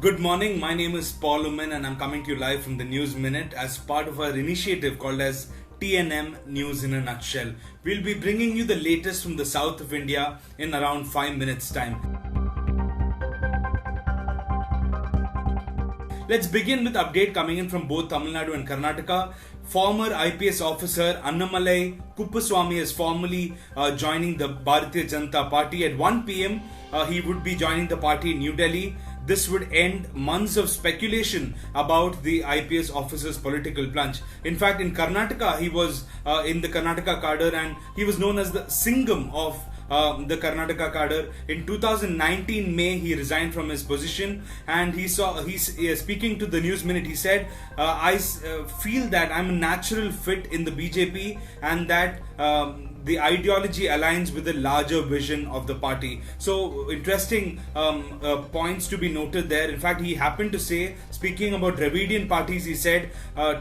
Good morning, my name is Paul Oommen and I'm coming to you live from the News Minute as part of our initiative called as TNM News in a Nutshell. We'll be bringing you the latest from the south of India in around 5 minutes time. Let's begin with update coming in from both Tamil Nadu and Karnataka. Former IPS officer Annamalai Kuppaswamy is formally joining the Bharatiya Janata Party. At 1 p.m. He would be joining the party in New Delhi. This would end months of speculation about the IPS officer's political plunge. In fact, in Karnataka, he was in the Karnataka cadre and he was known as the Singham of the Karnataka cadre. In 2019 May, he resigned from his position, and he's speaking to the News Minute. He said, I feel that I'm a natural fit in the BJP and that the ideology aligns with the larger vision of the party. So interesting points to be noted there. In fact, he happened to say, speaking about Dravidian parties, he said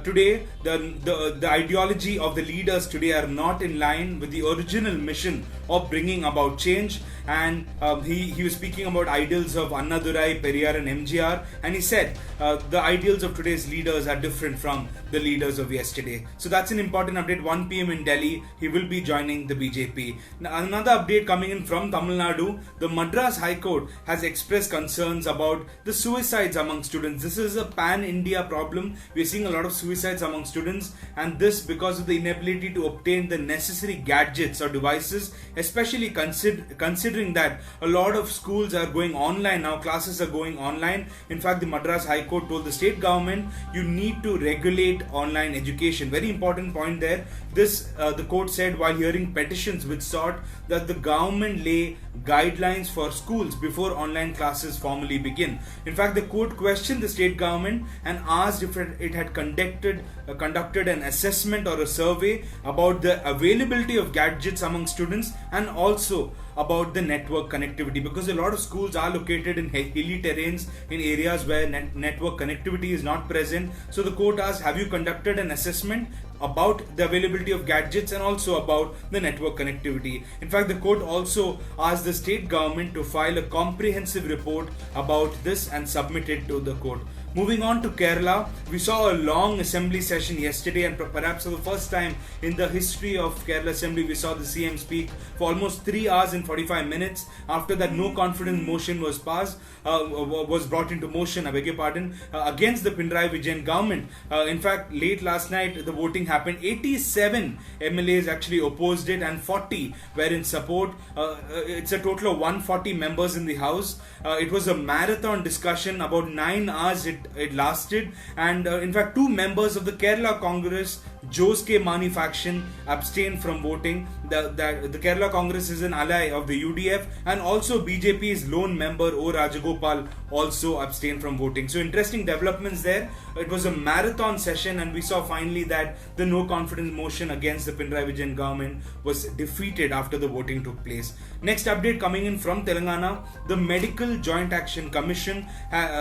today the ideology of the leaders today are not in line with the original mission of bringing about change. And he was speaking about ideals of Annadurai, Periyar and MGR, and he said the ideals of today's leaders are different from the leaders of yesterday. So that's an important update. 1 p.m. in Delhi, he will be joining the BJP. Now, another update coming in from Tamil Nadu, the Madras High Court has expressed concerns about the suicides among students. This is a pan-India problem. We're seeing a lot of suicides among students, and this because of the inability to obtain the necessary gadgets or devices, especially considering that a lot of schools are going online now, classes are going online. In fact, the Madras High Court told the state government, you need to regulate online education. Very important point there. This the court said while hearing petitions which sought that the government lay guidelines for schools before online classes formally begin. In fact, the court questioned the state government and asked if it had conducted an assessment or a survey about the availability of gadgets among students and also about the network connectivity, because a lot of schools are located in hilly terrains, in areas where network connectivity is not present. So the court asked, have you conducted an assessment about the availability of gadgets and also about the network connectivity? In fact, the court also asked the state government to file a comprehensive report about this and submit it to the court. Moving on to Kerala, we saw a long assembly session yesterday, and perhaps for the first time in the history of Kerala Assembly, we saw the CM speak for almost 3 hours and 45 minutes. After that, no confidence motion was brought into motion, against the Pinarayi Vijayan government. In fact, late last night, the voting happened. 87 MLAs actually opposed it and 40 were in support. It's a total of 140 members in the House. It was a marathon discussion, about 9 hours it lasted, and in fact 2 members of the Kerala Congress Jose K. Mani faction abstained from voting. The Kerala Congress is an ally of the UDF, and also BJP's lone member O. Rajagopal also abstained from voting. So interesting developments there. It was a marathon session, and we saw finally that the no confidence motion against the Pinarayi Vijayan government was defeated after the voting took place. Next update coming in from Telangana, the Medical Joint Action Commission,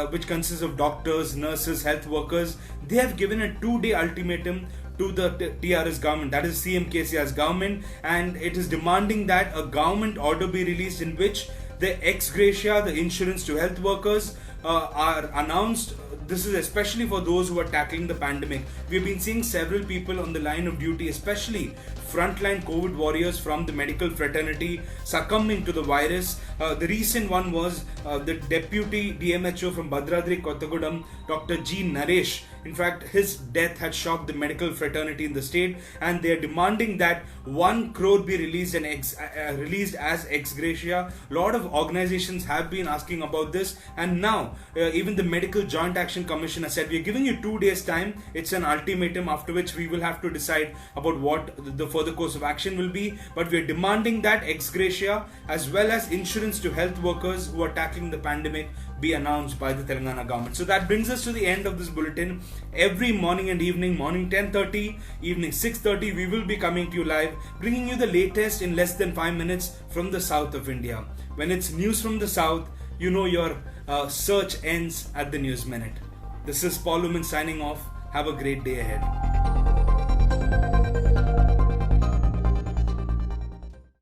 which consists of doctors, nurses, health workers, they have given a 2-day ultimatum to the TRS government, that is CM KCR's government, and it is demanding that a government order be released in which the ex gratia, the insurance to health workers, are announced. This is especially for those who are tackling the pandemic. We've been seeing several people on the line of duty, especially frontline COVID warriors from the medical fraternity, succumbing to the virus. The recent one was the deputy DMHO from Bhadradri Kottagudam, Dr. G. Naresh. In fact, his death had shocked the medical fraternity in the state, and they are demanding that 1 crore be released and released as ex gratia. A lot of organizations have been asking about this, and now even the Medical Joint Action Commission has said, we are giving you 2 days time. It's an ultimatum, after which we will have to decide about what the further course of action will be. But we are demanding that ex gratia as well as insurance to health workers who are tackling the pandemic be announced by the Telangana government. So that brings us to the end of this bulletin. Every morning and evening, morning 10:30, evening 6:30, we will be coming to you live, bringing you the latest in less than 5 minutes from the south of India. When it's news from the south, you know your search ends at the News Minute. This is Paul Oommen signing off. Have a great day ahead.